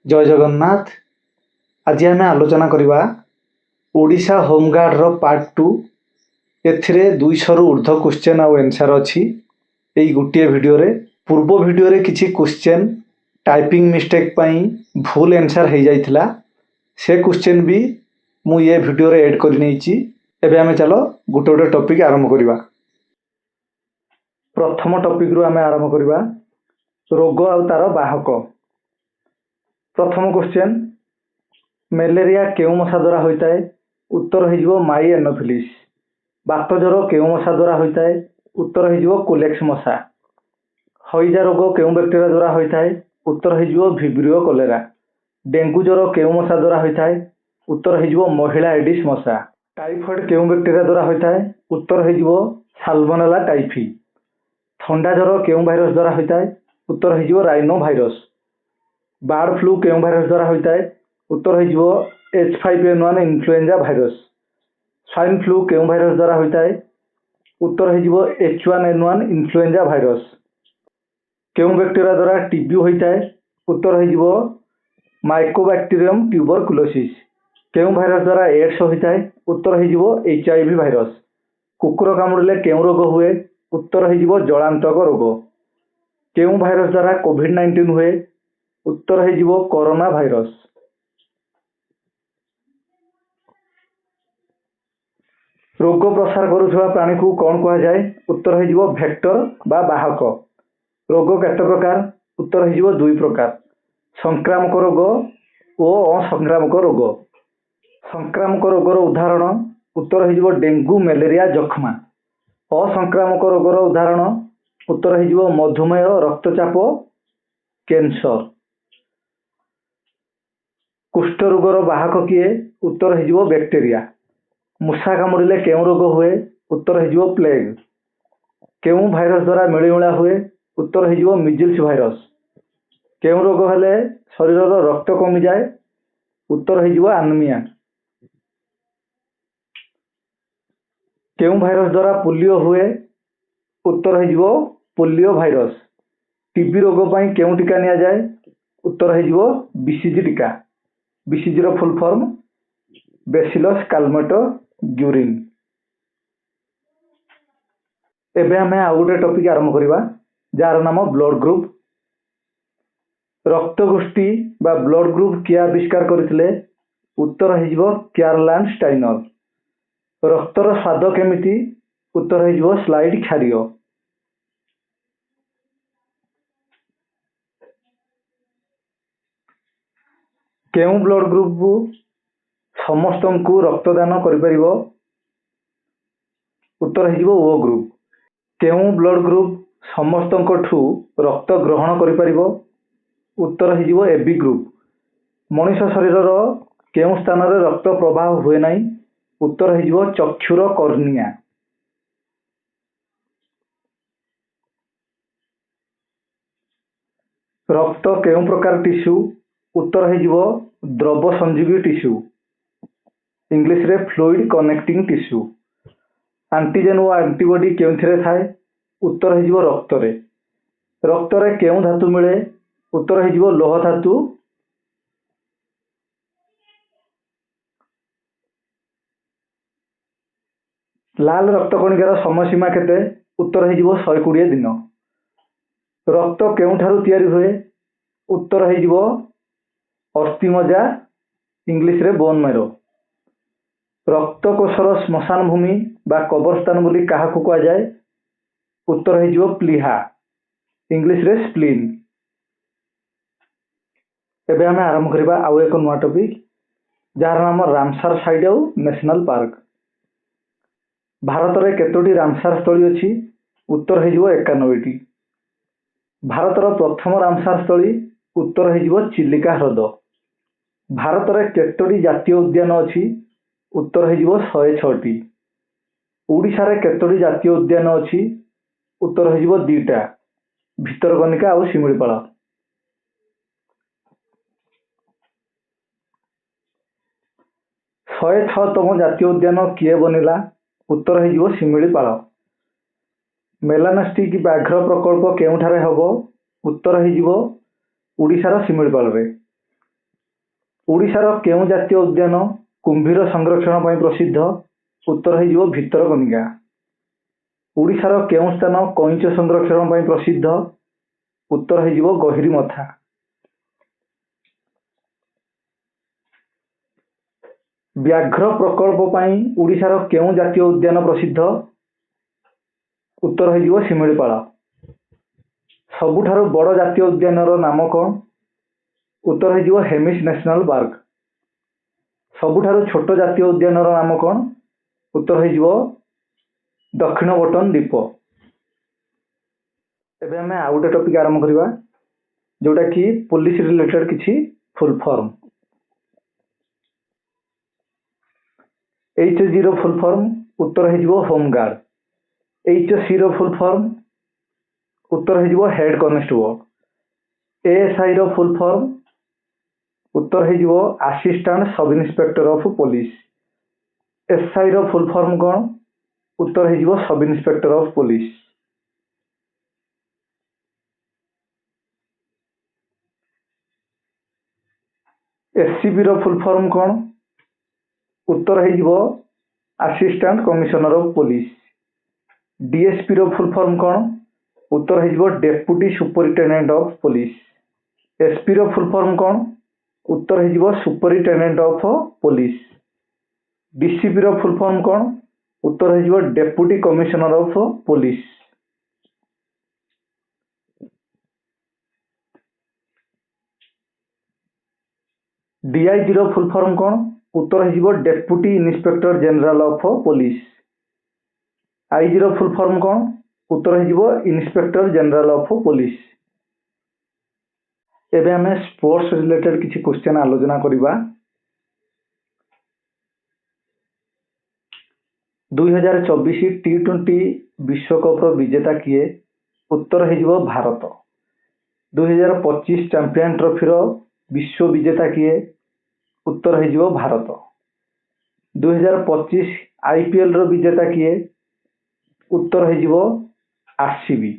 जय जगन्नाथ। आज आम आलोचना करवा ओडिशा होमगार्ड पार्ट 2। एथिरे 200 रु ऊर्ध्व क्वेश्चन आउ आंसर अच्छी यही गोटे वीडियो रे। पूर्व वीडियो रे किछि क्वेश्चन टाइपिंग मिस्टेक पई भूल आंसर हो जाइथिला, से क्वेश्चन भी मु ये वीडियो रे ऐड कर नेछि। एबे आमे चलो गोटे गोटे टॉपिक आरंभ करवा। प्रथम टॉपिक रु आमे आरंभ करवा रोग आ तार बाहक। प्रथम क्वेश्चन, मलेरिया केउ मशा द्वारा होता है? उत्तर हो माई एनोफिलिस। बात ज्वर केउ मशा द्वारा होता है? उत्तर हो कोलेक्स मशा। हईजा रोग केउ बैक्टेरिया द्वारा होता है? उत्तर हो विब्रियो कोलेरा। डेंगू ज्वर केउ मशा द्वारा होता है? उत्तर हो महिला एडिस मशा। टाइफॉइड केउ बैक्टेरिया द्वारा होता है? उत्तर हो साल्मोनेला टाइफी। थंडा ज्वर केउ भाइरस द्वारा होता है? उत्तर हो राइनो भाइरस। बर्ड फ्लू केउ भाइरस द्वारा होता है? उत्तर हो H5N1 influenza virus. Swine flu केउ भाइरस द्वारा होता है? उत्तर हो H1N1 इन्फ्लुएंजा भाइरस। केउ बैक्टेरिया द्वारा टीबी होता है? उत्तर हो माइकोबैक्टीरियम ट्यूबरकुलोसिस। केउ भाइरस द्वारा एड्स होता है? उत्तर हो HIV भाइरस। कुकुर कामुड़िले केउ रोग हुए? उत्तर हो जलांतक रोग। केउ भाइरस द्वारा कोविड-19 हुए? उत्तर हो कोरोना भाइरस। रोग प्रसार करुवा प्राणी को कौन कह जाए? उत्तर हो भेक्टर बा बाहक। रोग केते प्रकार? उत्तर हो 2 प्रकार, संक्रामक रोग और असंक्रामक रोग। संक्रामक रोगर उदाहरण उत्तर हो डेंगू, मलेरिया, जखमा। असंक्रामक रोगर उदाहरण उत्तर हो मधुमेह, रक्तचाप, कैंसर। कुष्ठ रोगर बाहक किए? उत्तर हो बैक्टेरिया। मूषा कामुड़िले केउ रोग हुए? उत्तर हो प्लेग। केउ भाइरस द्वारा मिलीमिला हुए? उत्तर हो मिजिल्स भाइरस। केउ रोग हेले शरीर रक्त कमी जाए? उत्तर हो आनिमिया। केउ भाइरस द्वारा पोलियो हुए? उत्तर हो पोलियो भाइरस। टीबी रोग पई केउ टीका निया जाए? उत्तर हो बीसीजी टीका। बीसीजी रो फुल फॉर्म बेसिलस कैल्मेटोग्यूरिन। एबे हमें आउ गोटे टॉपिक आरंभ करवा जार नाम ब्लड ग्रुप। रक्त गोष्ठी बा ब्लड ग्रुप किया आविष्कार करथिले? उत्तर हो कार्ल स्टाइनर। रक्तर स्वाद केमिति? उत्तर हो स्लाइड क्षारीय। केउ ब्लड ग्रुप समस्त को रक्तदान करिपरिबो? उत्तर हो ओ ग्रुप। केउ ब्लड ग्रुप समस्त रक्त ग्रहण करिपरिबो? उत्तर हो एबी ग्रुप। मनुष्य शरीर केउ स्थान रे रक्त प्रवाह हुए नहीं? उत्तर हो चक्षुर कर्निया। रक्त केउ प्रकार टिश्यू? उत्तर हो द्रव संजीवी टिश्यू, इंग्लिश रे फ्लूइड कनेक्टिंग टिश्यू। एंटीजन और एंटीबॉडी केउथिरे थाए? उत्तर हो रक्त रे। रक्त रे केउ धातु मिले? उत्तर हो लोह धातु। लाल रक्त कणिकार समय सीमा केते? उत्तर हो 120 दिन। रक्त केउठारु तैयारी हुए? उत्तर हो अस्थिमज्जा, इंग्लिश रे बोन मेरो। रक्त कोशर श्मशान भूमि बा कब्रस्तान बोली काहाकू कहा जाए? उत्तर हो प्लीहा, इंग्लिश रे स्प्लीन। एबे हमें आरंभ करबा आउ एक नुआ टॉपिक जार नाम Ramsar site national park. Bharat रे केतोटी रामसार स्थली अछि? उत्तर हो 91 टी। भारतर प्रथम रामसार स्थली? उत्तर हो चिलिका ह्रद। भारत रे केतोटी जातीय उद्यान अछि? उत्तर हो 106 टी। ओडिशा रे केतोटी जातीय उद्यान अछि? उत्तर हो 2टा, भितरकनिका और शिमिलीपाल। 106तम जातीय उद्यान किए बनिला? उत्तर हो शिमिलीपाल। मेलानास्टिक व्याघ्र प्रकल्प केउठारे हबो? उत्तर हो ओडिशार शिमिलीपाल रे। ଓଡ଼ିଶାର କେଉଁ ଜାତୀୟ ଉଦ୍ୟାନ କୁମ୍ଭୀର ସଂରକ୍ଷଣ ପାଇଁ ପ୍ରସିଦ୍ଧ? ଉତ୍ତର ହେଇଯିବ ଭିତରକନିକା। ଓଡ଼ିଶାର କେଉଁ ସ୍ଥାନ କଇଁଛ ସଂରକ୍ଷଣ ପାଇଁ ପ୍ରସିଦ୍ଧ? ଉତ୍ତର ହେଇଯିବ ଗହିରିମଥା। ବ୍ୟାଘ୍ର ପ୍ରକଳ୍ପ ପାଇଁ ଓଡ଼ିଶାର କେଉଁ ଜାତୀୟ ଉଦ୍ୟାନ ପ୍ରସିଦ୍ଧ? ଉତ୍ତର ହେଇଯିବ ଶିମିଳିପାଳ। ସବୁଠାରୁ ବଡ଼ ଜାତୀୟ ଉଦ୍ୟାନର ନାମ କ'ଣ? ଉତ୍ତର ହେଇଯିବ ହେମିସ୍ ନ୍ୟାସନାଲ ପାର୍କ। ସବୁଠାରୁ ଛୋଟ ଜାତୀୟ ଉଦ୍ୟାନର ନାମ କ'ଣ? ଉତ୍ତର ହେଇଯିବ ଦକ୍ଷିଣ ବଟନ ଦ୍ୱୀପ। ଏବେ ଆମେ ଆଉ ଗୋଟେ ଟପିକ୍ ଆରମ୍ଭ କରିବା, ଯୋଉଟା କି ପୋଲିସ ରିଲେଟେଡ୍ କିଛି ଫୁଲ୍ ଫର୍ମ। HG ର ଫୁଲ୍ ଫର୍ମ ଉତ୍ତର ହେଇଯିବ ହୋମଗାର୍ଡ। HC ର ଫୁଲ୍ ଫର୍ମ ଉତ୍ତର ହେଇଯିବ ହେଡ୍ କନେଷ୍ଟବଳ। ASI ର ଫୁଲ୍ ଫର୍ମ ଉତ୍ତର ହେଇଯିବ assistant sub inspector of police. SI ର ଫୁଲ୍ ଫର୍ମ କ'ଣ? ଉତ୍ତର ହେଇଯିବ sub inspector of police. SCP ର ଫୁଲ୍ ଫର୍ମ କ'ଣ? ଉତ୍ତର ହେଇଯିବ assistant commissioner of police. DSP ର ଫୁଲ୍ ଫର୍ମ କ'ଣ? ଉତ୍ତର ହେଇଯିବ deputy superintendent of police. SP ର ଫୁଲ୍ ଫର୍ମ କ'ଣ? ଉତ୍ତର ହେଇଯିବ ସୁପରିଟେଣ୍ଡେଣ୍ଟ ଅଫ୍ ପୋଲିସ। DCP ର ଫୁଲ୍ ଫର୍ମ କ'ଣ? ଉତ୍ତର ହେଇଯିବ deputy commissioner of police. DIG ର ଫୁଲ୍ ଫର୍ମ କ'ଣ? ଉତ୍ତର ହେଇଯିବ deputy inspector general of police. IG ର ଫୁଲ୍ ଫର୍ମ କ'ଣ? ଉତ୍ତର ହେଇଯିବ ଇନ୍ସପେକ୍ଟର ଜେନେରାଲ ଅଫ୍ ପୋଲିସ। ଏବେ ଆମେ ସ୍ପୋର୍ଟସ ରିଲେଟେଡ୍ କିଛି କ୍ୱେଶ୍ଚନ୍ ଆଲୋଚନା କରିବା। 2024 T20 ବିଶ୍ୱକପ୍ର ବିଜେତା କିଏ? ଉତ୍ତର ହେଇଯିବ ଭାରତ। 2025 ଚାମ୍ପିୟନ ଟ୍ରଫିର ବିଶ୍ୱ ବିଜେତା କିଏ? ଉତ୍ତର ହେଇଯିବ ଭାରତ। 2025 IPL ର ବିଜେତା କିଏ? ଉତ୍ତର ହେଇଯିବ RCB।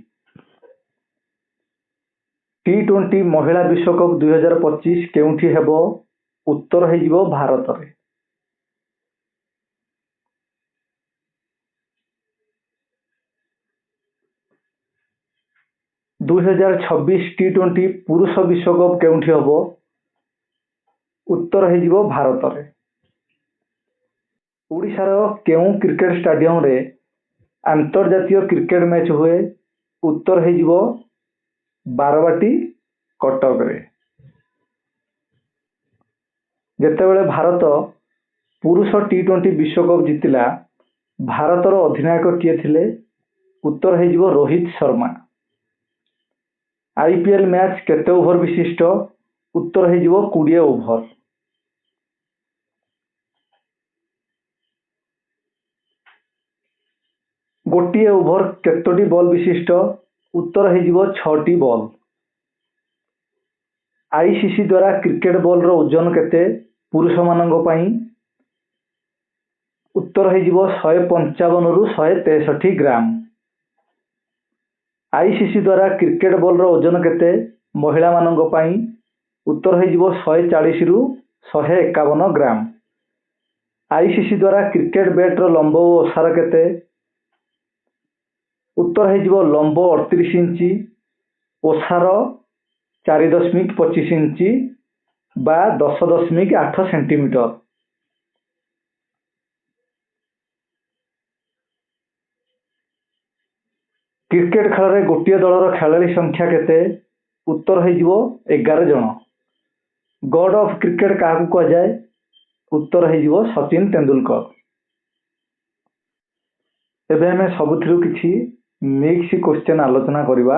T20 ମହିଳା ବିଶ୍ୱକପ୍ 2025 କେଉଁଠି ହେବ? ଉତ୍ତର ହେଇଯିବ ଭାରତରେ। (2026) T20 ପୁରୁଷ ବିଶ୍ୱକପ୍ କେଉଁଠି ହେବ? ଉତ୍ତର ହେଇଯିବ ଭାରତରେ। ଓଡ଼ିଶାର କେଉଁ କ୍ରିକେଟ ଷ୍ଟାଡିୟମରେ ଆନ୍ତର୍ଜାତୀୟ କ୍ରିକେଟ ମ୍ୟାଚ୍ ହୁଏ? ଉତ୍ତର ହେଇଯିବ ବାରବାଟୀ କଟକରେ। ଯେତେବେଳେ ଭାରତ ପୁରୁଷ T20 ବିଶ୍ୱକପ୍ ଜିତିଲା, ଭାରତର ଅଧିନାୟକ କିଏ ଥିଲେ? ଉତ୍ତର ହେଇଯିବ ରୋହିତ ଶର୍ମା। IPL ମ୍ୟାଚ୍ କେତେ ଓଭର ବିଶିଷ୍ଟ? ଉତ୍ତର ହେଇଯିବ 20 ଓଭର। ଗୋଟିଏ ଓଭର କେତୋଟି ବଲ୍ ବିଶିଷ୍ଟ? ଉତ୍ତର ହେଇଯିବ 6ଟି ବଲ୍। ICC ଦ୍ୱାରା କ୍ରିକେଟ ବଲର ଓଜନ କେତେ ପୁରୁଷମାନଙ୍କ ପାଇଁ? ଉତ୍ତର ହେଇଯିବ 155ରୁ 163 ଗ୍ରାମ। ICC ଦ୍ୱାରା କ୍ରିକେଟ ବଲର ଓଜନ କେତେ ମହିଳାମାନଙ୍କ ପାଇଁ? ଉତ୍ତର ହେଇଯିବ 140ରୁ 151 ଗ୍ରାମ। ICC ଦ୍ୱାରା କ୍ରିକେଟ ବ୍ୟାଟର ଲମ୍ବ ଓ ଓସାର କେତେ? ଉତ୍ତର ହେଇଯିବ ଲମ୍ବ 38 ଇଞ୍ଚ, ଓସାର 4.25 ଇଞ୍ଚ ବା 10.8 ସେଣ୍ଟିମିଟର। କ୍ରିକେଟ ଖେଳରେ ଗୋଟିଏ ଦଳର ଖେଳାଳି ସଂଖ୍ୟା କେତେ? ଉତ୍ତର ହେଇଯିବ 11 ଜଣ। ଗଡ୍ ଅଫ୍ କ୍ରିକେଟ କାହାକୁ କୁହାଯାଏ? ଉତ୍ତର ହେଇଯିବ ସଚିନ ତେନ୍ଦୁଲକର। ଏବେ ଆମେ ସବୁଥିରୁ କିଛି ମିକ୍ସ କ୍ୱେଶ୍ଚନ୍ ଆଲୋଚନା କରିବା।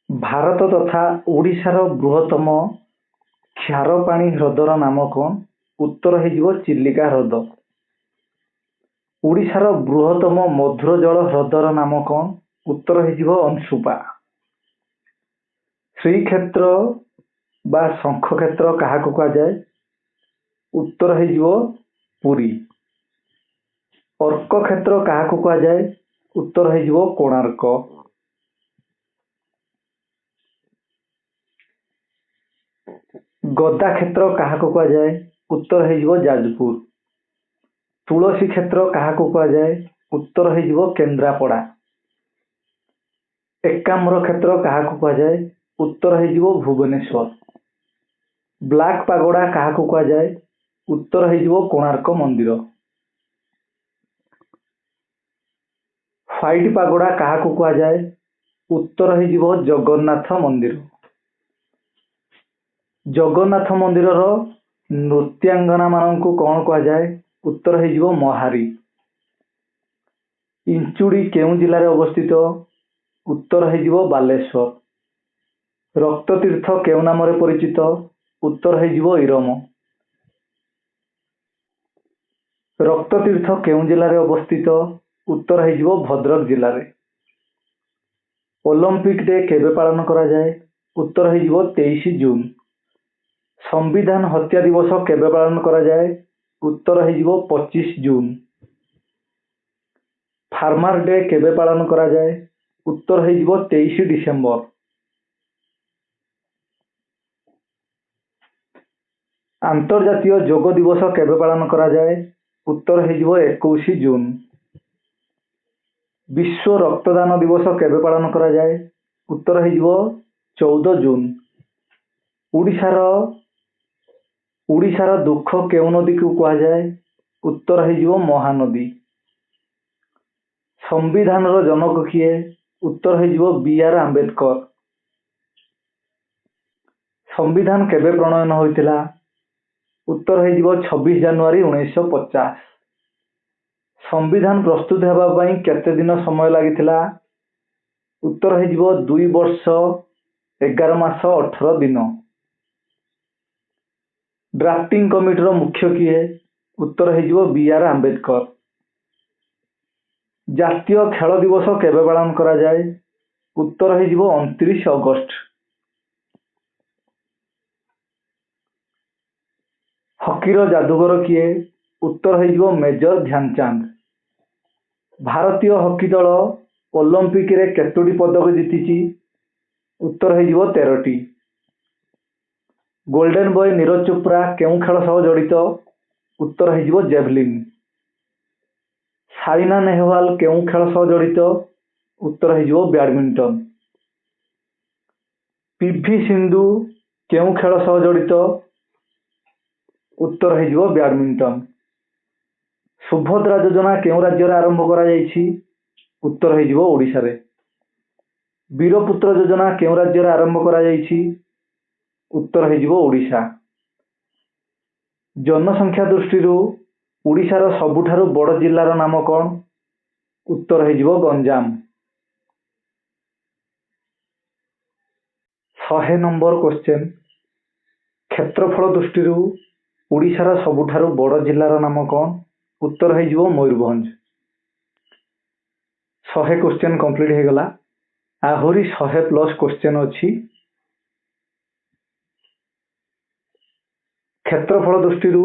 ଭାରତ ତଥା ଓଡ଼ିଶାର ବୃହତ୍ତମ କ୍ଷାରପାଣି ହ୍ରଦର ନାମ କ'ଣ? ଉତ୍ତର ହେଇଯିବ ଚିଲିକା ହ୍ରଦ। ଓଡ଼ିଶାର ବୃହତ୍ତମ ମଧୁର ଜଳ ହ୍ରଦର ନାମ କ'ଣ? ଉତ୍ତର ହେଇଯିବ ଅଂଶୁପା। ଶ୍ରୀକ୍ଷେତ୍ର ବା ଶଙ୍ଖକ୍ଷେତ୍ର କାହାକୁ କୁହାଯାଏ? ଉତ୍ତର ହେଇଯିବ ପୁରୀ। ଅର୍କ କ୍ଷେତ୍ର କାହାକୁ କୁହାଯାଏ? ଉତ୍ତର ହେଇଯିବ କୋଣାର୍କ। ଗଦା କ୍ଷେତ୍ର କାହାକୁ କୁହାଯାଏ? ଉତ୍ତର ହେଇଯିବ ଯାଜପୁର। ତୁଳସୀ କ୍ଷେତ୍ର କାହାକୁ କୁହାଯାଏ? ଉତ୍ତର ହେଇଯିବ କେନ୍ଦ୍ରାପଡ଼ା। ଏକାମ୍ର କ୍ଷେତ୍ର କାହାକୁ କୁହାଯାଏ? ଉତ୍ତର ହେଇଯିବ ଭୁବନେଶ୍ୱର। ବ୍ଲାକ୍ ପାଗୋଡା କାହାକୁ କୁହାଯାଏ? ଉତ୍ତର ହେଇଯିବ କୋଣାର୍କ ମନ୍ଦିର। ହ୍ୱାଇଟ୍ ପାଗୋଡା କାହାକୁ କୁହାଯାଏ? ଉତ୍ତର ହେଇଯିବ ଜଗନ୍ନାଥ ମନ୍ଦିର। ଜଗନ୍ନାଥ ମନ୍ଦିରର ନୃତ୍ୟାଙ୍ଗନା ମାନଙ୍କୁ କଣ କୁହାଯାଏ? ଉତ୍ତର ହେଇଯିବ ମହାରୀ। ଇଞ୍ଚୁଡ଼ି କେଉଁ ଜିଲ୍ଲାରେ ଅବସ୍ଥିତ? ଉତ୍ତର ହେଇଯିବ ବାଲେଶ୍ୱର। ରକ୍ତତୀର୍ଥ କେଉଁ ନାମରେ ପରିଚିତ? ଉତ୍ତର ହେଇଯିବ ଇରମ। ରକ୍ତତୀର୍ଥ କେଉଁ ଜିଲ୍ଲାରେ ଅବସ୍ଥିତ? ଉତ୍ତର ହେଇଯିବ ଭଦ୍ରକ ଜିଲ୍ଲାରେ। ଅଲିମ୍ପିକ ଡେ କେବେ ପାଳନ କରାଯାଏ? ଉତ୍ତର ହେଇଯିବ 23 ଜୁନ। ସମ୍ବିଧାନ ହତ୍ୟା ଦିବସ କେବେ ପାଳନ କରାଯାଏ? ଉତ୍ତର ହେଇଯିବ 25 ଜୁନ। ଫାର୍ମର ଡେ କେବେ ପାଳନ କରାଯାଏ? ଉତ୍ତର ହେଇଯିବ 23 ଡିସେମ୍ବର। ଆନ୍ତର୍ଜାତୀୟ ଯୋଗ ଦିବସ କେବେ ପାଳନ କରାଯାଏ? ଉତ୍ତର ହେଇଯିବ 21 ଜୁନ। ବିଶ୍ୱ ରକ୍ତଦାନ ଦିବସ କେବେ ପାଳନ କରାଯାଏ? ଉତ୍ତର ହେଇଯିବ 14 ଜୁନ। ଓଡ଼ିଶାର ଦୁଃଖ କେଉଁ ନଦୀକୁ କୁହାଯାଏ? ଉତ୍ତର ହେଇଯିବ ମହାନଦୀ। ସମ୍ବିଧାନର ଜନକ କିଏ? ଉତ୍ତର ହେଇଯିବ B.R. ଆମ୍ବେଦକର। ସମ୍ବିଧାନ କେବେ ପ୍ରଣୟନ ହୋଇଥିଲା? ଉତ୍ତର ହେଇଯିବ 26 ଜାନୁଆରୀ 1950। ସମ୍ବିଧାନ ପ୍ରସ୍ତୁତ ହେବା ପାଇଁ କେତେ ଦିନ ସମୟ ଲାଗିଥିଲା? ଉତ୍ତର ହେଇଯିବ 2 ବର୍ଷ 11 ମାସ 18 ଦିନ। ଡ୍ରାଫ୍ଟିଂ କମିଟିର ମୁଖ୍ୟ କିଏ? ଉତ୍ତର ହେଇଯିବ B.R. ଆମ୍ବେଦକର। ଜାତୀୟ ଖେଳ ଦିବସ କେବେ ପାଳନ କରାଯାଏ? ଉତ୍ତର ହେଇଯିବ 29 ଅଗଷ୍ଟ। ହକିର ଯାଦୁକର କିଏ? ଉତ୍ତର ହେଇଯିବ ମେଜର ଧ୍ୟାନଚାନ୍ଦ। ଭାରତୀୟ ହକି ଦଳ ଅଲିମ୍ପିକରେ କେତୋଟି ପଦକ ଜିତିଛି? ଉତ୍ତର ହେଇଯିବ 13ଟି। ଗୋଲ୍ଡେନ ବୟ ନୀରଜ ଚୋପ୍ରା କେଉଁ ଖେଳ ସହ ଜଡ଼ିତ? ଉତ୍ତର ହେଇଯିବ ଜେଭଲିନ୍। ସାଇନା ନେହୱାଲ କେଉଁ ଖେଳ ସହ ଜଡ଼ିତ? ଉତ୍ତର ହେଇଯିବ ବ୍ୟାଡମିଣ୍ଟନ। PV ସିନ୍ଧୁ କେଉଁ ଖେଳ ସହ ଜଡ଼ିତ? ଉତ୍ତର ହେଇଯିବ ବ୍ୟାଡମିଣ୍ଟନ। ସୁଭଦ୍ରା ଯୋଜନା କେଉଁ ରାଜ୍ୟରେ ଆରମ୍ଭ କରାଯାଇଛି? ଉତ୍ତର ହେଇଯିବ ଓଡ଼ିଶାରେ। ବୀରପୁତ୍ର ଯୋଜନା କେଉଁ ରାଜ୍ୟରେ ଆରମ୍ଭ କରାଯାଇଛି? ଉତ୍ତର ହେଇଯିବ ଓଡ଼ିଶା। ଜନସଂଖ୍ୟା ଦୃଷ୍ଟିରୁ ଓଡ଼ିଶାର ସବୁଠାରୁ ବଡ଼ ଜିଲ୍ଲାର ନାମ କଣ? ଉତ୍ତର ହେଇଯିବ ଗଞ୍ଜାମ। 100 number question. କ୍ଷେତ୍ରଫଳ ଦୃଷ୍ଟିରୁ ଓଡ଼ିଶାର ସବୁଠାରୁ ବଡ଼ ଜିଲ୍ଲାର ନାମ କଣ? ଉତ୍ତର ହେଇଯିବ ମୟୂରଭଞ୍ଜ। 100 କ୍ୱେଶ୍ଚେନ୍ କମ୍ପ୍ଲିଟ୍ ହେଇଗଲା। ଆହୁରି 100+ କ୍ୱେଶ୍ଚେନ୍ ଅଛି। କ୍ଷେତ୍ରଫଳ ଦୃଷ୍ଟିରୁ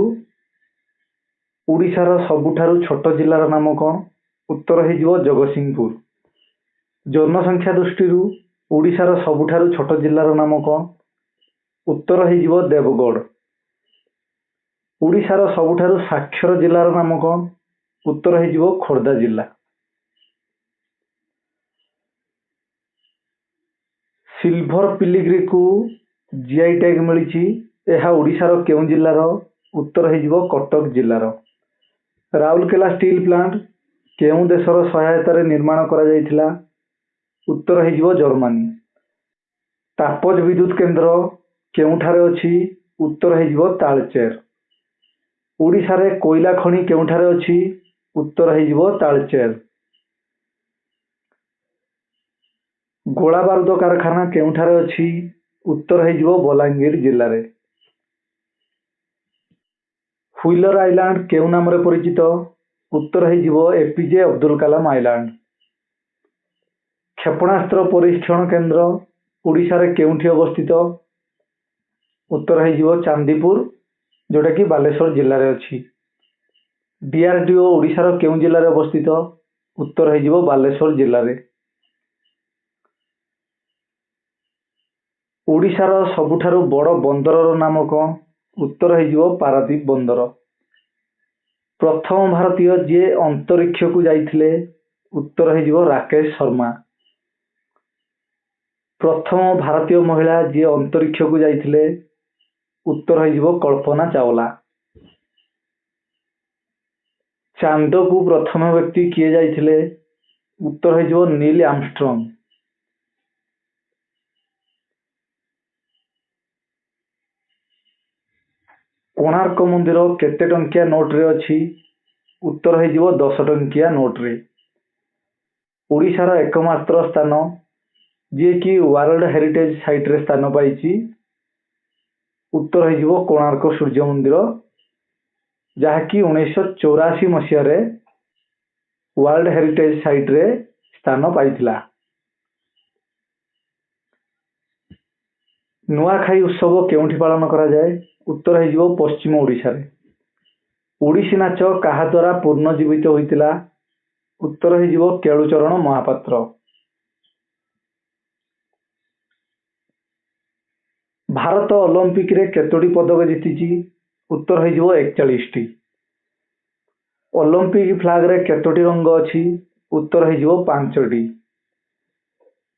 ଓଡ଼ିଶାର ସବୁଠାରୁ ଛୋଟ ଜିଲ୍ଲାର ନାମ କଣ? ଉତ୍ତର ହେଇଯିବ ଜଗତସିଂହପୁର। ଜନସଂଖ୍ୟା ଦୃଷ୍ଟିରୁ ଓଡ଼ିଶାର ସବୁଠାରୁ ଛୋଟ ଜିଲ୍ଲାର ନାମ କଣ? ଉତ୍ତର ହେଇଯିବ ଦେବଗଡ଼। ଓଡ଼ିଶାର ସବୁଠାରୁ ସାକ୍ଷର ଜିଲ୍ଲାର ନାମ କଣ? ଉତ୍ତର ହେଇଯିବ ଖୋର୍ଦ୍ଧା ଜିଲ୍ଲା। ସିଲଭର ପିଲିଗ୍ରୀକୁ GI ଟ୍ୟାଗ ମିଳିଛି। ଏହା ଓଡ଼ିଶାର କେଉଁ ଜିଲ୍ଲାର? ଉତ୍ତର ହେଇଯିବ କଟକ ଜିଲ୍ଲାର। ରାଉରକେଲା ଷ୍ଟିଲ୍ ପ୍ଲାଣ୍ଟ କେଉଁ ଦେଶର ସହାୟତାରେ ନିର୍ମାଣ କରାଯାଇଥିଲା? ଉତ୍ତର ହେଇଯିବ ଜର୍ମାନୀ। ତାପଜ ବିଦ୍ୟୁତ କେନ୍ଦ୍ର କେଉଁଠାରେ ଅଛି? ଉତ୍ତର ହେଇଯିବ ତାଳଚେର। ଓଡ଼ିଶାରେ କୋଇଲା ଖଣି କେଉଁଠାରେ ଅଛି? ଉତ୍ତର ହେଇଯିବ ତାଳଚେର। ଗୋଳା ବାରୁଦ କାରଖାନା କେଉଁଠାରେ ଅଛି? ଉତ୍ତର ହେଇଯିବ ବଲାଙ୍ଗୀର ଜିଲ୍ଲାରେ। ହୁଇଲର ଆଇଲାଣ୍ଡ କେଉଁ ନାମରେ ପରିଚିତ? ଉତ୍ତର ହେଇଯିବ APJ ଅବଦୁଲ କାଲାମ ଆଇଲାଣ୍ଡ। କ୍ଷେପଣାସ୍ତ୍ର ପରୀକ୍ଷଣ କେନ୍ଦ୍ର ଓଡ଼ିଶାରେ କେଉଁଠି ଅବସ୍ଥିତ? ଉତ୍ତର ହେଇଯିବ ଚାନ୍ଦିପୁର, ଯୋଉଟାକି ବାଲେଶ୍ୱର ଜିଲ୍ଲାରେ ଅଛି। DRDO ଓଡ଼ିଶାର କେଉଁ ଜିଲ୍ଲାରେ ଅବସ୍ଥିତ? ଉତ୍ତର ହେଇଯିବ ବାଲେଶ୍ୱର ଜିଲ୍ଲାରେ। ଓଡ଼ିଶାର ସବୁଠାରୁ ବଡ଼ ବନ୍ଦରର ନାମ କ'ଣ? ଉତ୍ତର ହେଇଯିବ ପାରାଦୀପ ବନ୍ଦର। ପ୍ରଥମ ଭାରତୀୟ ଯିଏ ଅନ୍ତରୀକ୍ଷକୁ ଯାଇଥିଲେ, ଉତ୍ତର ହେଇଯିବ ରାକେଶ ଶର୍ମା। ପ୍ରଥମ ଭାରତୀୟ ମହିଳା ଯିଏ ଅନ୍ତରୀକ୍ଷକୁ ଯାଇଥିଲେ, ଉତ୍ତର ହେଇଯିବ କଳ୍ପନା ଚାୱଲା। ଚାନ୍ଦକୁ ପ୍ରଥମ ବ୍ୟକ୍ତି କିଏ ଯାଇଥିଲେ? ଉତ୍ତର ହେଇଯିବ ନୀଲ ଆର୍ମଷ୍ଟ୍ରଙ୍ଗ। କୋଣାର୍କ ମନ୍ଦିର କେତେ ଟଙ୍କିଆ ନୋଟରେ ଅଛି? ଉତ୍ତର ହେଇଯିବ 10 ଟଙ୍କିଆ ନୋଟରେ। ଓଡ଼ିଶାର ଏକମାତ୍ର ସ୍ଥାନ ଯିଏକି ୱାର୍ଲଡ ହେରିଟେଜ ସାଇଟରେ ସ୍ଥାନ ପାଇଛି, ଉତ୍ତର ହେଇଯିବ କୋଣାର୍କ ସୂର୍ଯ୍ୟ ମନ୍ଦିର, ଯାହାକି 1984 ମସିହାରେ ୱାର୍ଲଡ ହେରିଟେଜ ସାଇଟରେ ସ୍ଥାନ ପାଇଥିଲା। ନୂଆଖାଇ ଉତ୍ସବ କେଉଁଠି ପାଳନ କରାଯାଏ? ଉତ୍ତର ହେଇଯିବ ପଶ୍ଚିମ ଓଡ଼ିଶାରେ। ଓଡ଼ିଶୀ ନାଚ କାହା ଦ୍ୱାରା ପୁନର୍ଜୀବିତ ହୋଇଥିଲା? ଉତ୍ତର ହେଇଯିବ କେଳୁଚରଣ ମହାପାତ୍ର। ଭାରତ ଅଲିମ୍ପିକରେ କେତୋଟି ପଦକ ଜିତିଛି? ଉତ୍ତର ହେଇଯିବ 41ଟି। ଅଲିମ୍ପିକ ଫ୍ଲାଗରେ କେତୋଟି ରଙ୍ଗ ଅଛି? ଉତ୍ତର ହେଇଯିବ 5ଟି।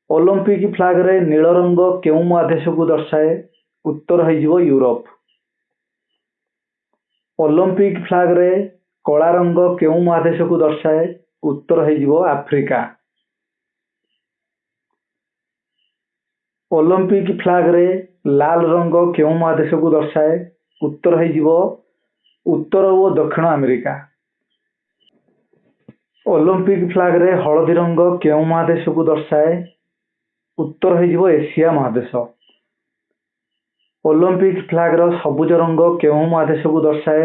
ଅଲିମ୍ପିକ ଫ୍ଲାଗରେ ନୀଳ ରଙ୍ଗ କେଉଁ ମହାଦେଶକୁ ଦର୍ଶାଏ? ଉତ୍ତର ହେଇଯିବ ୟୁରୋପ। ଅଲିମ୍ପିକ ଫ୍ଲାଗରେ କଳା ରଙ୍ଗ କେଉଁ ମହାଦେଶକୁ ଦର୍ଶାଏ? ଉତ୍ତର ହେଇଯିବ ଆଫ୍ରିକା। ଅଲିମ୍ପିକ ଫ୍ଲାଗରେ ଲାଲ ରଙ୍ଗ କେଉଁ ମହାଦେଶକୁ ଦର୍ଶାଏ? ଉତ୍ତର ହେଇଯିବ ଉତ୍ତର ଓ ଦକ୍ଷିଣ ଆମେରିକା। ଅଲିମ୍ପିକ ଫ୍ଲାଗରେ ହଳଦୀ ରଙ୍ଗ କେଉଁ ମହାଦେଶକୁ ଦର୍ଶାଏ? ଉତ୍ତର ହେଇଯିବ ଏସିଆ ମହାଦେଶ। ଅଲିମ୍ପିକ ଫ୍ଲାଗର ସବୁଜ ରଙ୍ଗ କେଉଁ ମହାଦେଶକୁ ଦର୍ଶାଏ?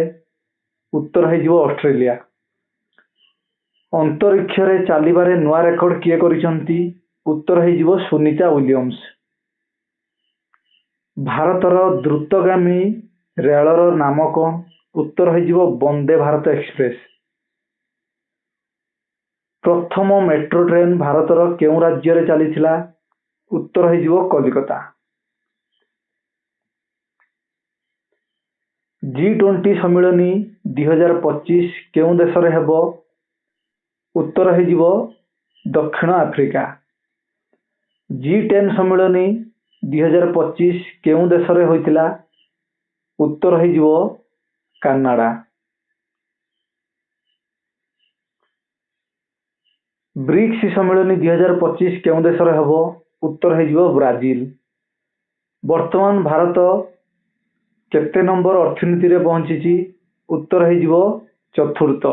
ଉତ୍ତର ହେଇଯିବ ଅଷ୍ଟ୍ରେଲିଆ। ଅନ୍ତରୀକ୍ଷରେ ଚାଲିବାରେ ନୂଆ ରେକର୍ଡ କିଏ କରିଛନ୍ତି? ଉତ୍ତର ହେଇଯିବ ସୁନିତା ୱିଲିୟମ୍ସ। ଭାରତର ଦ୍ରୁତଗାମୀ ରେଳର ନାମ କ'ଣ? ଉତ୍ତର ହେଇଯିବ ବନ୍ଦେ ଭାରତ ଏକ୍ସପ୍ରେସ। ପ୍ରଥମ ମେଟ୍ରୋ ଟ୍ରେନ ଭାରତର କେଉଁ ରାଜ୍ୟରେ ଚାଲିଥିଲା? ଉତ୍ତର ହେଇଯିବ କଲିକତା। G20 ସମ୍ମିଳନୀ 2025 କେଉଁ ଦେଶରେ ହେବ? ଉତ୍ତର ହେଇଯିବ ଦକ୍ଷିଣ ଆଫ୍ରିକା। G10 ସମ୍ମିଳନୀ 2025 କେଉଁ ଦେଶରେ ହୋଇଥିଲା? ଉତ୍ତର ହେଇଯିବ କାନାଡା। ବ୍ରିକ୍ସ ସମ୍ମିଳନୀ 2025 କେଉଁ ଦେଶରେ ହେବ? ଉତ୍ତର ହେଇଯିବ ବ୍ରାଜିଲ। ବର୍ତ୍ତମାନ ଭାରତ କେତେ ନମ୍ବର ଅର୍ଥନୀତିରେ ପହଞ୍ଚିଛି? ଉତ୍ତର ହେଇଯିବ ଚତୁର୍ଥ।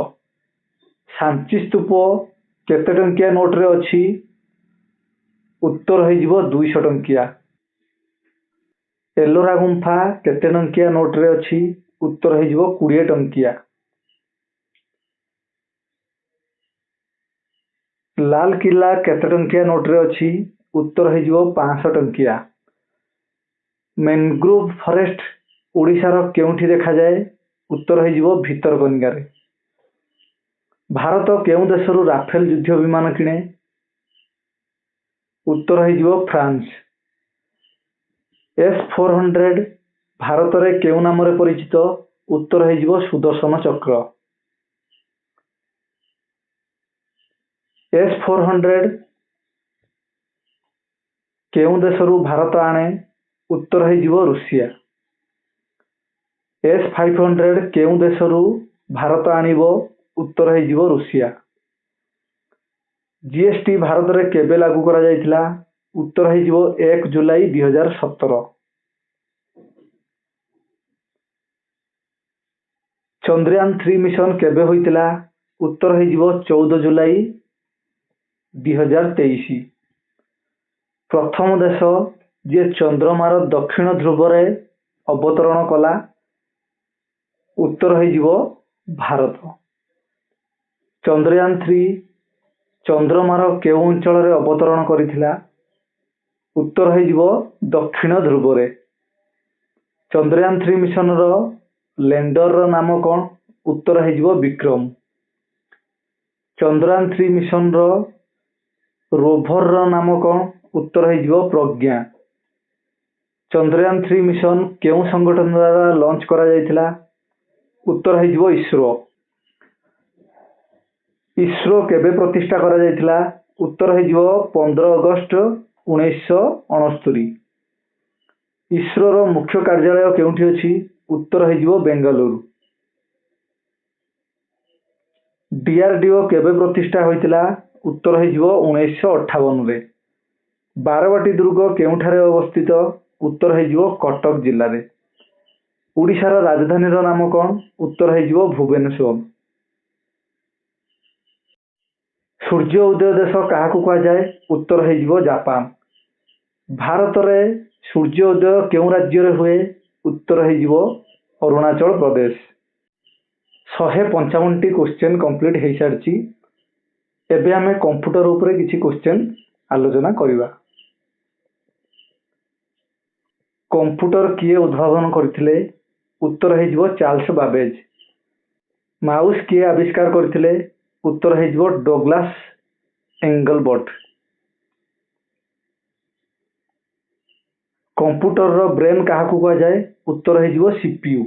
ସାଞ୍ଚି ସ୍ତୂପ କେତେ ଟଙ୍କିଆ ନୋଟରେ ଅଛି? ଉତ୍ତର ହେଇଯିବ 200 ଟଙ୍କିଆ। ଏଲୋରା ଗୁମ୍ଫା କେତେ ଟଙ୍କିଆ ନୋଟରେ ଅଛି? ଉତ୍ତର ହେଇଯିବ 20 ଟଙ୍କିଆ। ଲାଲକିଲ୍ଲା କେତେ ଟଙ୍କିଆ ନୋଟରେ ଅଛି? ଉତ୍ତର ହେଇଯିବ 500 ଟଙ୍କିଆ। ମ୍ୟାନଗ୍ରୋଭ ଫରେଷ୍ଟ ଓଡ଼ିଶାର କେଉଁଠି ଦେଖାଯାଏ? ଉତ୍ତର ହେଇଯିବ ଭିତରକନିକାରେ। ଭାରତ କେଉଁ ଦେଶରୁ ରାଫେଲ ଯୁଦ୍ଧ ବିମାନ କିଣେ? ଉତ୍ତର ହେଇଯିବ ଫ୍ରାନ୍ସ। S-400 ଭାରତରେ କେଉଁ ନାମରେ ପରିଚିତ? ଉତ୍ତର ହେଇଯିବ ସୁଦର୍ଶନ ଚକ୍ର। S-400 କେଉଁ ଦେଶରୁ ଭାରତ ଆଣେ? ଉତ୍ତର ହେଇଯିବ ରୁଷିଆ। S-500 କେଉଁ ଦେଶରୁ ଭାରତ ଆଣିବ? ଉତ୍ତର ହେଇଯିବ ରୁଷିଆ। GST ଭାରତରେ କେବେ ଲାଗୁ କରାଯାଇଥିଲା? ଉତ୍ତର ହେଇଯିବ 1 ଜୁଲାଇ 2017। ଚନ୍ଦ୍ରୟାନ 3 ମିଶନ କେବେ ହୋଇଥିଲା? ଉତ୍ତର ହେଇଯିବ 14 ଜୁଲାଇ 2023। ପ୍ରଥମ ଦେଶ ଯିଏ ଚନ୍ଦ୍ରମାର ଦକ୍ଷିଣ ଧ୍ରୁବରେ ଅବତରଣ କଲା? ଉତ୍ତର ହେଇଯିବ ଭାରତ। ଚନ୍ଦ୍ରୟାନ 3 ଚନ୍ଦ୍ରମାର କେଉଁ ଅଞ୍ଚଳରେ ଅବତରଣ କରିଥିଲା? ଉତ୍ତର ହେଇଯିବ ଦକ୍ଷିଣ ଧ୍ରୁବରେ। ଚନ୍ଦ୍ରୟାନ 3 ମିଶନର ଲ୍ୟାଣ୍ଡରର ନାମ କ'ଣ? ଉତ୍ତର ହେଇଯିବ ବିକ୍ରମ। ଚନ୍ଦ୍ରୟାନ 3 ମିଶନର ରୋଭରର ନାମ କ'ଣ? ଉତ୍ତର ହେଇଯିବ ପ୍ରଜ୍ଞା। ଚନ୍ଦ୍ରୟାନ 3 ମିଶନ କେଉଁ ସଂଗଠନ ଦ୍ୱାରା ଲଞ୍ଚ କରାଯାଇଥିଲା? ଉତ୍ତର ହେଇଯିବ ଇସ୍ରୋ। ଇସ୍ରୋ କେବେ ପ୍ରତିଷ୍ଠା କରାଯାଇଥିଲା? ଉତ୍ତର ହେଇଯିବ 15 ଅଗଷ୍ଟ 1969। ଇସ୍ରୋର ମୁଖ୍ୟ କାର୍ଯ୍ୟାଳୟ କେଉଁଠି ଅଛି? ଉତ୍ତର ହେଇଯିବ ବେଙ୍ଗାଲୁରୁ। ଡିଆରଡିଓ କେବେ ପ୍ରତିଷ୍ଠା ହୋଇଥିଲା? ଉତ୍ତର ହେଇଯିବ 1958ରେ। ବାରବାଟୀ ଦୁର୍ଗ କେଉଁଠାରେ ଅବସ୍ଥିତ? ଉତ୍ତର ହେଇଯିବ କଟକ ଜିଲ୍ଲାରେ। ଓଡ଼ିଶାର ରାଜଧାନୀର ନାମ କ'ଣ? ଉତ୍ତର ହେଇଯିବ ଭୁବନେଶ୍ୱର। ସୂର୍ଯ୍ୟ ଉଦୟ ଦେଶ କାହାକୁ କୁହାଯାଏ? ଉତ୍ତର ହେଇଯିବ ଜାପାନ। ଭାରତରେ ସୂର୍ଯ୍ୟ ଉଦୟ କେଉଁ ରାଜ୍ୟରେ ହୁଏ? ଉତ୍ତର ହେଇଯିବ ଅରୁଣାଚଳ ପ୍ରଦେଶ। 155ଟି କ୍ୱେଶ୍ଚନ୍ କମ୍ପ୍ଲିଟ୍ ହେଇସାରିଛି। ଏବେ ଆମେ କମ୍ପ୍ୟୁଟର ଉପରେ କିଛି କ୍ୱେଶ୍ଚନ୍ ଆଲୋଚନା କରିବା। କମ୍ପ୍ୟୁଟର କିଏ ଉଦ୍ଭାବନ କରିଥିଲେ? ଉତ୍ତର ହେଇଯିବ ଚାର୍ଲସ ବାବେଜ। ମାଉସ କିଏ ଆବିଷ୍କାର କରିଥିଲେ? ଉତ୍ତର ହେଇଯିବ ଡଗଲାସ ଏଙ୍ଗଲବର୍ଟ। କମ୍ପ୍ୟୁଟରର ବ୍ରେନ୍ କାହାକୁ କୁହାଯାଏ? ଉତ୍ତର ହେଇଯିବ ସିପିୟୁ।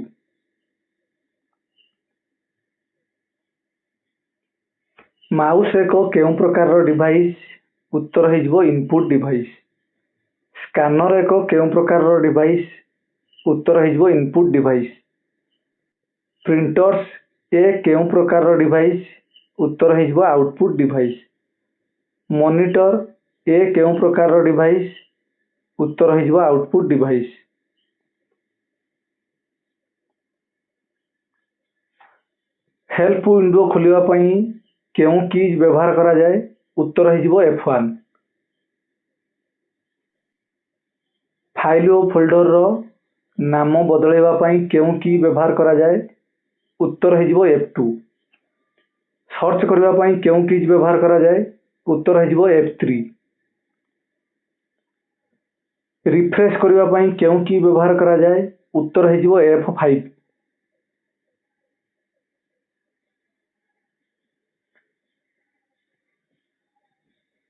ମାଉସ ଏକ କେଉଁ ପ୍ରକାରର ଡିଭାଇସ୍? ଉତ୍ତର ହେଇଯିବ ଇନପୁଟ ଡିଭାଇସ୍। ସ୍କାନର ଏକ କେଉଁ ପ୍ରକାରର ଡିଭାଇସ୍? ଉତ୍ତର ହେଇଯିବ ଇନପୁଟ ଡିଭାଇସ୍। ପ୍ରିଣ୍ଟର୍ସ ଏ କେଉଁ ପ୍ରକାରର ଡିଭାଇସ୍? ଉତ୍ତର ହେଇଯିବ ଆଉଟପୁଟ ଡିଭାଇସ୍। ମନିଟର ଏ କେଉଁ ପ୍ରକାରର ଡିଭାଇସ୍? ଉତ୍ତର ହେଇଯିବ ଆଉଟପୁଟ ଡିଭାଇସ୍। ହେଲ୍ପ ୱିଣ୍ଡୋ ଖୋଲିବା ପାଇଁ କେଉଁ କିଜ୍ ବ୍ୟବହାର କରାଯାଏ? ଉତ୍ତର ହେଇଯିବ F1। ଫାଇଲ ଓ ଫୋଲ୍ଡରର ନାମ ବଦଳାଇବା ପାଇଁ କେଉଁ କି ବ୍ୟବହାର କରାଯାଏ? ଉତ୍ତର ହେଇଯିବ F2। ସର୍ଚ୍ଚ କରିବା ପାଇଁ କେଉଁ କିଜ୍ ବ୍ୟବହାର କରାଯାଏ? ଉତ୍ତର ହେଇଯିବ F3। ରିଫ୍ରେଶ କରିବା ପାଇଁ କେଉଁ କି ବ୍ୟବହାର କରାଯାଏ? ଉତ୍ତର ହେଇଯିବ F5।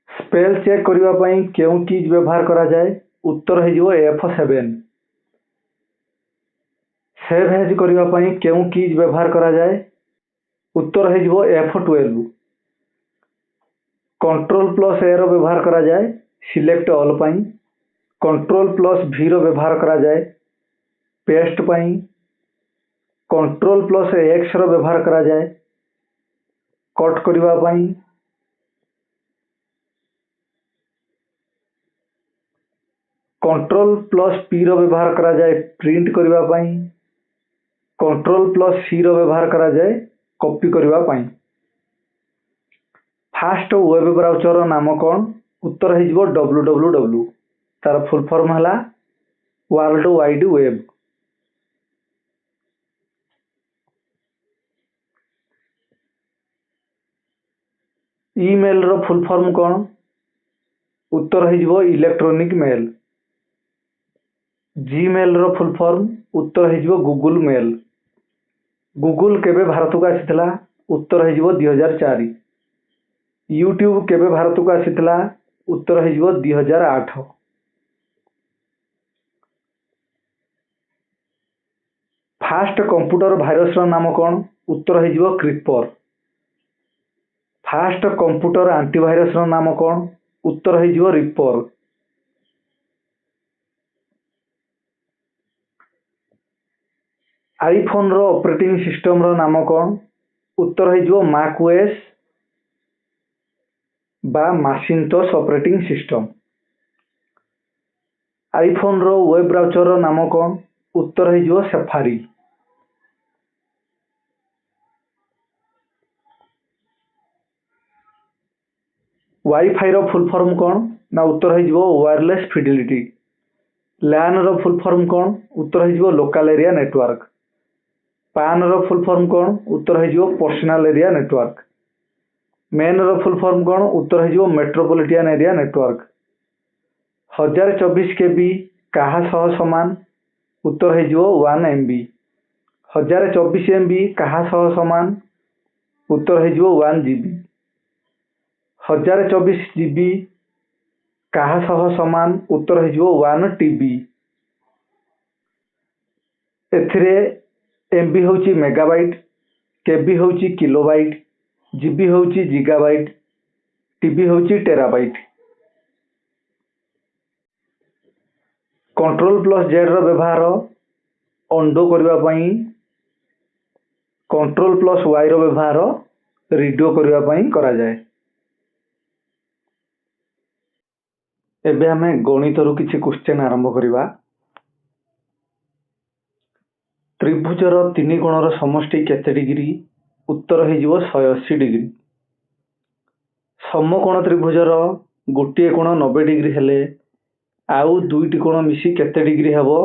ସ୍ପେଲ ଚେକ୍ କରିବା ପାଇଁ କେଉଁ କିଜ୍ ବ୍ୟବହାର କରାଯାଏ? ଉତ୍ତର ହେଇଯିବ F7। ସେଭ୍ ଏଜ୍ କରିବା ପାଇଁ କେଉଁ କିଜ୍ ବ୍ୟବହାର କରାଯାଏ? ଉତ୍ତର ହେଇଯିବ F12। Ctrl+A ର ବ୍ୟବହାର କରାଯାଏ ସିଲେକ୍ଟ ଅଲ୍ ପାଇଁ। Ctrl+V ର ବ୍ୟବହାର କରାଯାଏ ପେଷ୍ଟ ପାଇଁ। Ctrl+X ର ବ୍ୟବହାର କରାଯାଏ କଟ୍ କରିବା ପାଇଁ। Ctrl+P ର ବ୍ୟବହାର କରାଯାଏ ପ୍ରିଣ୍ଟ କରିବା ପାଇଁ। Ctrl+C ର ବ୍ୟବହାର କରାଯାଏ କପି କରିବା ପାଇଁ। ଫାଷ୍ଟ ୱେବ୍ ବ୍ରାଉଜର ନାମ କ'ଣ? ଉତ୍ତର ହେଇଯିବ www। ତାର ଫୁଲ୍ ଫର୍ମ ହେଲା ୱାର୍ଲଡ ୱାଇଡ୍ ୱେବ୍। ଇମେଲର ଫୁଲ୍ ଫର୍ମ କ'ଣ? ଉତ୍ତର ହେଇଯିବ ଇଲେକ୍ଟ୍ରୋନିକ୍ ମେଲ୍। ଜିମେଲର ଫୁଲ୍ ଫର୍ମ? ଉତ୍ତର ହେଇଯିବ ଗୁଗୁଲ ମେଲ୍। ଗୁଗୁଲ କେବେ ଭାରତକୁ ଆସିଥିଲା? ଉତ୍ତର ହେଇଯିବ 2004। ୟୁଟ୍ୟୁବ କେବେ ଭାରତକୁ ଆସିଥିଲା? ଉତ୍ତର ହେଇଯିବ 2008। ଫାଷ୍ଟ କମ୍ପ୍ୟୁଟର ଭାଇରସର ନାମ କ'ଣ? ଉତ୍ତର ହେଇଯିବ କ୍ରିପର। ଫାଷ୍ଟ କମ୍ପ୍ୟୁଟର ଆଣ୍ଟିଭାଇରସର ନାମ କ'ଣ? ଉତ୍ତର ହେଇଯିବ ରିପର। ଆଇଫୋନର ଅପରେଟିଂ ସିଷ୍ଟମର ନାମ କ'ଣ? ଉତ୍ତର ହେଇଯିବ ମାକ୍ ଓଏସ୍ ବା ମାସିନ୍ତୋସ ଅପରେଟିଂ ସିଷ୍ଟମ। ଆଇଫୋନର ୱେବ୍ ବ୍ରାଉଜର ନାମ କ'ଣ? ଉତ୍ତର ହେଇଯିବ ସାଫାରି। ୱାଇଫାଇର ଫୁଲ୍ ଫର୍ମ କ'ଣ? ନା ଉତ୍ତର ହେଇଯିବ ୱାୟରଲେସ୍ ଫିଡେଲିଟି। ଲ୍ୟାନ୍ର ଫୁଲ୍ ଫର୍ମ କ'ଣ? ଉତ୍ତର ହେଇଯିବ ଲୋକାଲ ଏରିଆ ନେଟୱାର୍କ। ପାନ୍ର ଫୁଲ୍ ଫର୍ମ କ'ଣ? ଉତ୍ତର ହେଇଯିବ ପର୍ସନାଲ ଏରିଆ ନେଟୱାର୍କ। ମେନ୍ର ଫୁଲ୍ ଫର୍ମ କ'ଣ? ଉତ୍ତର ହେଇଯିବ ମେଟ୍ରୋପଲିଟାନ ଏରିଆ ନେଟୱାର୍କ। 1024 KB କାହା ସହ ସମାନ? ଉତ୍ତର ହେଇଯିବ 1 MB। 1024 MB କାହା ସହ ସମାନ? ଉତ୍ତର ହେଇଯିବ 1 GB। 1024 GB କାହା ସହ ସମାନ? ଉତ୍ତର ହେଇଯିବ 1 TB। एथिरे एमबी होची मेगाबाइट, केबी होची किलोबाइट, जीबी होची जिगाबाइट, टीबी होची टेराबाइट। कंट्रोल प्लस जेड रो व्यवहार अंडो करबा पई, कंट्रोल प्लस वाई रो व्यवहार रिडो करबा पई करा जाए। एबे हमें गणित रु किछि क्वेश्चन आरंभ करिबा। त्रिभुजर तीन कोणर समष्टि केते डिग्री? उत्तर हो जिवो 180 डिग्री। समकोण त्रिभुजर गोटे कोण 90 डिग्री हेले आउ दुईटी कोण मिसी केते डिग्री हेबो?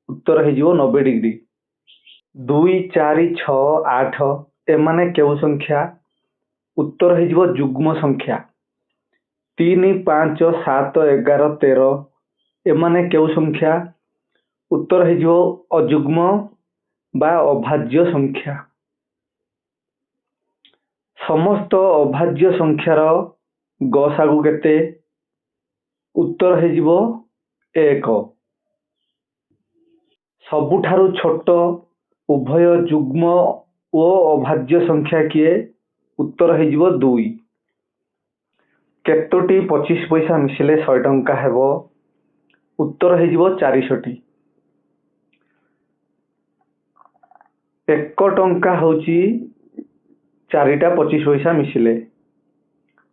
उत्तर हो जिवो 90 डिग्री। 2 4 6 8 एमाने केउ संख्या? उत्तर हो जिवो युग्म संख्या। 3 5 7 11 13 एमाने केउ संख्या? उत्तर हो जिवो अयुग्म बा अभाज्य संख्या। समस्त अभाज्य संख्यार गसागु केते? उत्तर हो जिवो 1। सबुठारु छोट उभय युग्म ओ अभाज्य संख्या किए? उत्तर हो जिवो 2। केतोटी 25 पैसा मिसिले 100 टंका हेबो? उत्तर हो जिवो 400 टी। 1 टंका होची 4टा 25 पैसा मिसिले,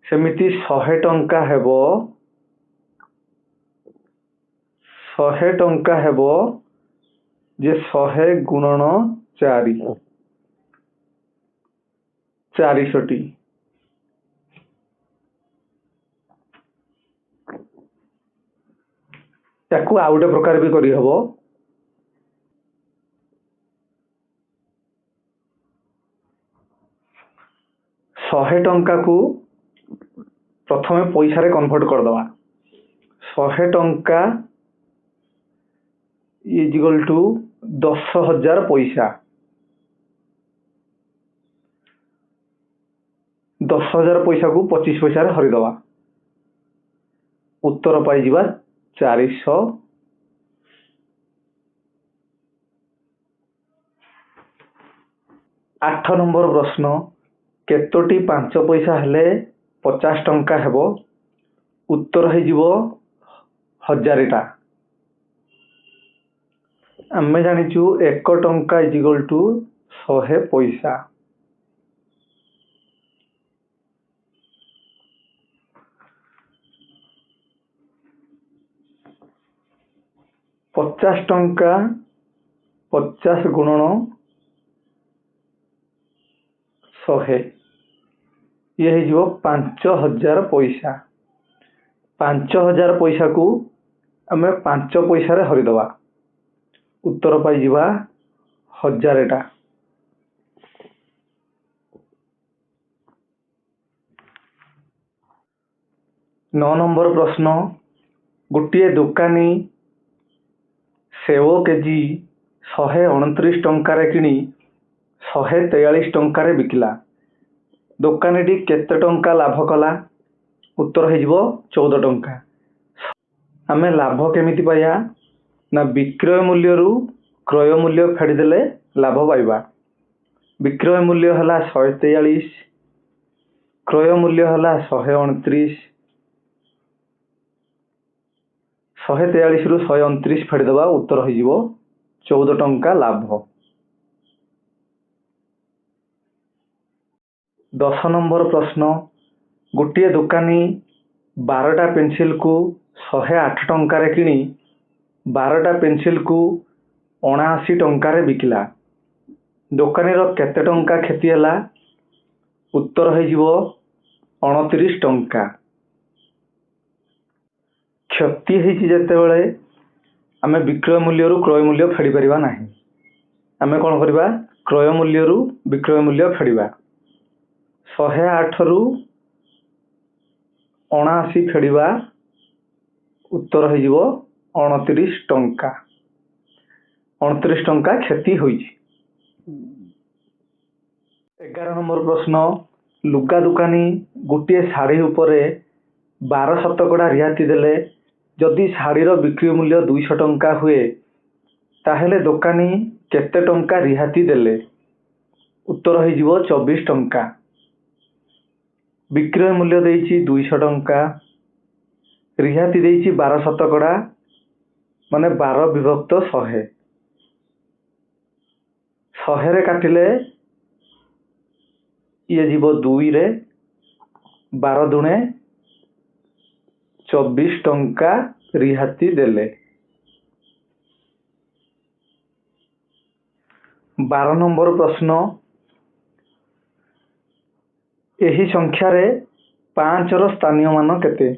सेमिति 100 टंका हेबो 100 टंका हेबो जे 100 गुणन 4 400 टी। याकू आउ गोटे प्रकार भी करी हबो। 100 टंका को प्रथमे पैसा रे कन्वर्ट कर दवा। 100 टंका इज इक्वल टू 10,000 पैसा। 10,000 पैसा को 25 पैसा रे हरि दवा। उत्तर पाई जिबा 400। 8 नंबर प्रश्न, केतोटी 5 पैसा हेले 50 टंका हेबो? उत्तर हो जिवो 1000 टा। आमे जानिचु 1 टंका इज इक्वल टू 100 पैसा। पचास टंका 50 गुणन 100 ये हो जिवो 5000 पैसा। 5000 पैसा को आमे 5 पैसा रे हरि दवा। उत्तर पाई जिबा 1000 टा। 9 नंबर प्रश्न, गोटे दुकानी सेव केजी 129 टंकार किणी 143 टंकार बिकिला। दुकानी केते टंका लाभ कला? उत्तर हो जिवो 14 टंका। आमे लाभ केमिति पाया ना विक्रय मूल्य रु क्रय मूल्य फेडी देले लाभ पाइबा। विक्रय मूल्य हला 143, क्रय मूल्य हला 129। 143 रु 129 फेडी दबा, उत्तर हो जिवो 14 टंका लाभ। 10 नंबर प्रश्न, गोटे दुकानी 12टा पेंसिल को 108 टंकार किणी 12टा पेंसिल को 79 टंकार बिकिला। दुकानी रो केते टंका क्षति हला? उत्तर हो जिवो 29 टंका। क्षति हेछि जेतेबेले आमे विक्रय मूल्य रु क्रय मूल्य फेडी परिबा नाही। आमे कोन करबा? क्रय मूल्य रु विक्रय मूल्य फेडिबा। 108 रु 79 फेडिबा, उत्तर हो जिवो 29 टंका। 29 टंका क्षति होइछि। 11 नंबर प्रश्न, लुगा दुकानी गोटे शाढ़ी उपरे 12 शतकड़ा रिहाती देले जदि शाढ़ीर बिक्री मूल्य 200 टंका हुए ତାହେଲେ ଦୋକାନୀ କେତେ ଟଙ୍କା ରିହାତି ଦେଲେ? ଉତ୍ତର ହେଇଯିବ 24 ଟଙ୍କା। ବିକ୍ରୟ ମୂଲ୍ୟ ଦେଇଛି 200 ଟଙ୍କା, ରିହାତି ଦେଇଛି 12 ଶତକଡ଼ା, ମାନେ 12 ବିଭକ୍ତ 100। 100ରେ କାଟିଲେ ଇଏ ଯିବ 2ରେ, 12 ଦୁଣେ 24 ଟଙ୍କା ରିହାତି ଦେଲେ। 12 ନମ୍ବର ପ୍ରଶ୍ନ, ଏହି ସଂଖ୍ୟାରେ 5ର ସ୍ଥାନୀୟ ମାନ କେତେ?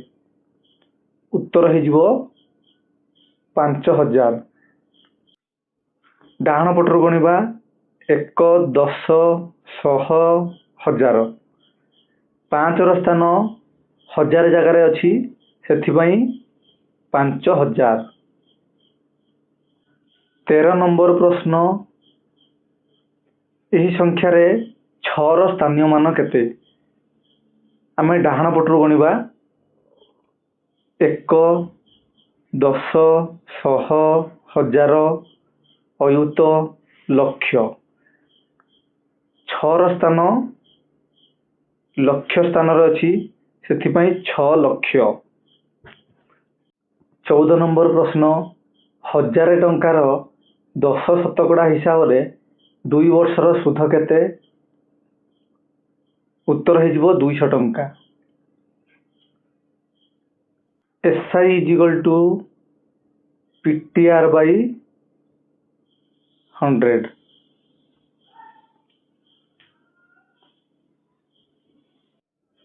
ଉତ୍ତର ହେଇଯିବ 5000। ଡାହାଣ ପଟରୁ ଗଣିବା 1, 10, 100, 1000। 5ର ସ୍ଥାନ 1000 ଜାଗାରେ ଅଛି, ସେଥିପାଇଁ 5000। 13 ନମ୍ବର ପ୍ରଶ୍ନ, ଏହି ସଂଖ୍ୟାରେ 6ର ସ୍ଥାନୀୟ ମାନ କେତେ? ଆମେ ଡାହାଣ ପଟରୁ ଗଣିବା 1, 10, 100, 1000, ଅୟୁତ, ଲକ୍ଷ। 6ର ସ୍ଥାନ ଲକ୍ଷ ସ୍ଥାନରେ ଅଛି, ସେଥିପାଇଁ 6 ଲକ୍ଷ। 14 ନମ୍ବର ପ୍ରଶ୍ନ, 1000 ଟଙ୍କାର 10 ଶତକଡ଼ା ହିସାବରେ 2 ବର୍ଷର ସୁଧ କେତେ? ଉତ୍ତର ହେଇଯିବ 200 ଟଙ୍କା। SI = PTR/100।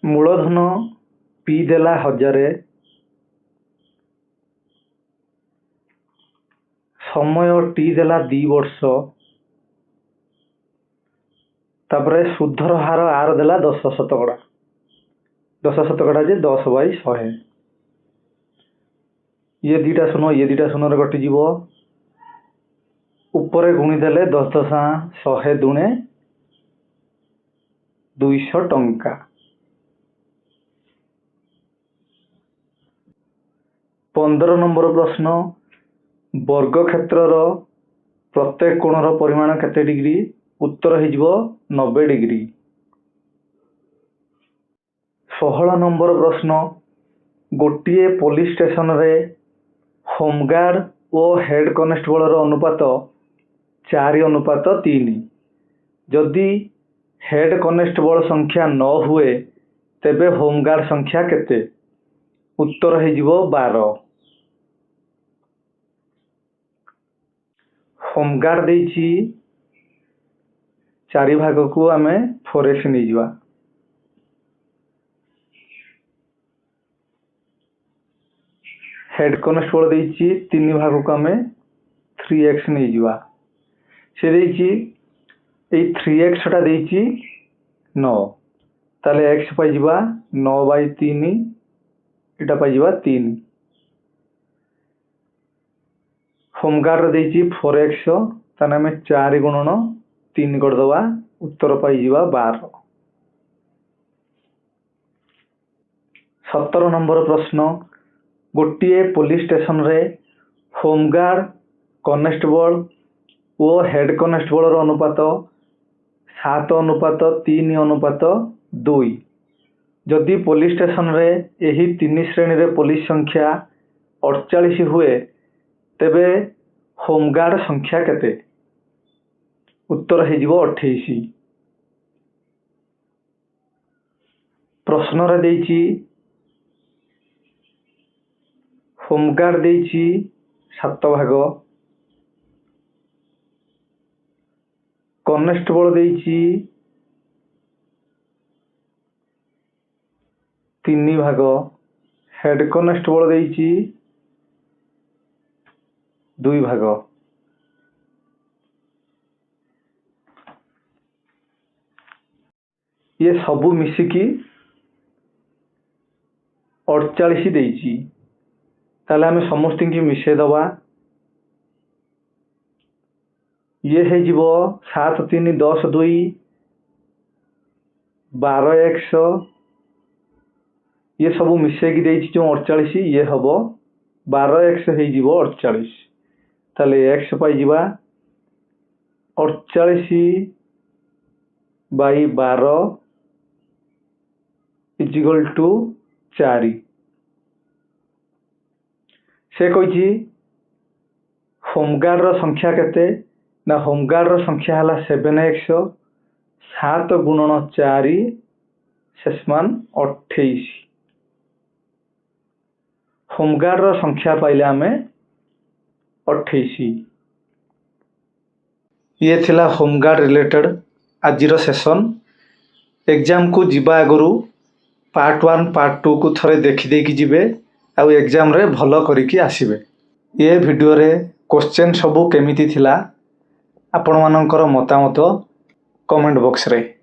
ମୂଳଧନ P ଦେଲା 1000, ସମୟ T ଦେଲା 2 ବର୍ଷ, ତାପରେ ସୁଧର ହାର R ଦେଲା 10 ଶତକଡ଼ା। 10 ଶତକଡ଼ା ଯେ 10/100। ଇଏ ଦୁଇଟା ଶୂନ, ଇଏ ଦୁଇଟା ଶୂନରେ କଟିଯିବ। ଉପରେ ଗୁଣି ଦେଲେ 10 10 100 ଦୁଣେ 200 ଟଙ୍କା। 15 ନମ୍ବର ପ୍ରଶ୍ନ, ବର୍ଗକ୍ଷେତ୍ରର ପ୍ରତ୍ୟେକ କୋଣର ପରିମାଣ କେତେ ଡିଗ୍ରୀ? ଉତ୍ତର ହେଇଯିବ 90 ଡିଗ୍ରୀ। 16 ନମ୍ବର ପ୍ରଶ୍ନ, ଗୋଟିଏ ପୋଲିସ ଷ୍ଟେସନରେ ହୋମଗାର୍ଡ ଓ ହେଡ୍ କନେଷ୍ଟବଳର ଅନୁପାତ 4:3। ଯଦି ହେଡ୍ କନେଷ୍ଟବଳ ସଂଖ୍ୟା 9 ହୁଏ, ତେବେ ହୋମଗାର୍ଡ ସଂଖ୍ୟା କେତେ? ଉତ୍ତର ହେଇଯିବ 12। ହୋମଗାର୍ଡ ଦେଇଛି 4 ଭାଗକୁ ଆମେ 4x ନେଇଯିବା। ହେଡ୍ କନେଷ୍ଟବଳ ଦେଇଛି 3 ଭାଗକୁ ଆମେ 3x ନେଇଯିବା। ସେ ଦେଇଛି ଏଇ 3x ଟା ଦେଇଛି 9, ତାହେଲେ x ପାଇଯିବା 9/3, ଏଟା ପାଇଯିବା 3। ହୋମଗାର୍ଡ ଦେଇଛି 4x, ତାହେଲେ ଆମେ 4 ଗୁଣନ 3 କରିଦେବା, ଉତ୍ତର ପାଇଯିବା 12। 17 ନମ୍ବର ପ୍ରଶ୍ନ, ଗୋଟିଏ ପୋଲିସ ଷ୍ଟେସନରେ ହୋମଗାର୍ଡ, କନେଷ୍ଟବଳ ଓ ହେଡ୍ କନେଷ୍ଟବଳର ଅନୁପାତ 7:3:2। ଯଦି ପୋଲିସ ଷ୍ଟେସନରେ ଏହି 3 ଶ୍ରେଣୀରେ ପୋଲିସ ସଂଖ୍ୟା 48 ହୁଏ, ତେବେ ହୋମଗାର୍ଡ ସଂଖ୍ୟା କେତେ? ଉତ୍ତର ହେଇଯିବ 28। ପ୍ରଶ୍ନରେ ଦେଇଛି ହୋମଗାର୍ଡ ଦେଇଛି 7 ଭାଗ, କନେଷ୍ଟବଳ ଦେଇଛି 3 ଭାଗ, ହେଡ୍ କନେଷ୍ଟବଳ ଦେଇଛି 2 ଭାଗ। ଇଏ ସବୁ ମିଶିକି 48 ଦେଇଛି, ତାହେଲେ ଆମେ ସମସ୍ତଙ୍କୁ ମିଶେଇ ଦେବା। ଇଏ ହେଇଯିବ 7 3 10 2 12x, ଇଏ ସବୁ ମିଶେଇକି ଦେଇଛି ଯେଉଁ 48, ଇଏ ହବ 12x ହେଇଯିବ 48। ताले x पाइजिबा 48/12 = 4। से कहिछि होमगार्ड रो संख्या केते ना होमगार्ड रो संख्या हला 7x 7 गुणन 4 शेषमान 28। होमगार्ड रो संख्या पाइले आमे 28। ये थिला होमगार्ड रिलेटेड आजिरो सेशन। एग्जाम को जिबा आगुरु पार्ट 1 पार्ट 2 को थरे देखि देकी जिबे आउ एग्जाम रे भलो करिकी आसीबे। ये वीडियो रे क्वेश्चन सबु केमिति थिला आपण मानकर मतामत कमेंट बॉक्स रे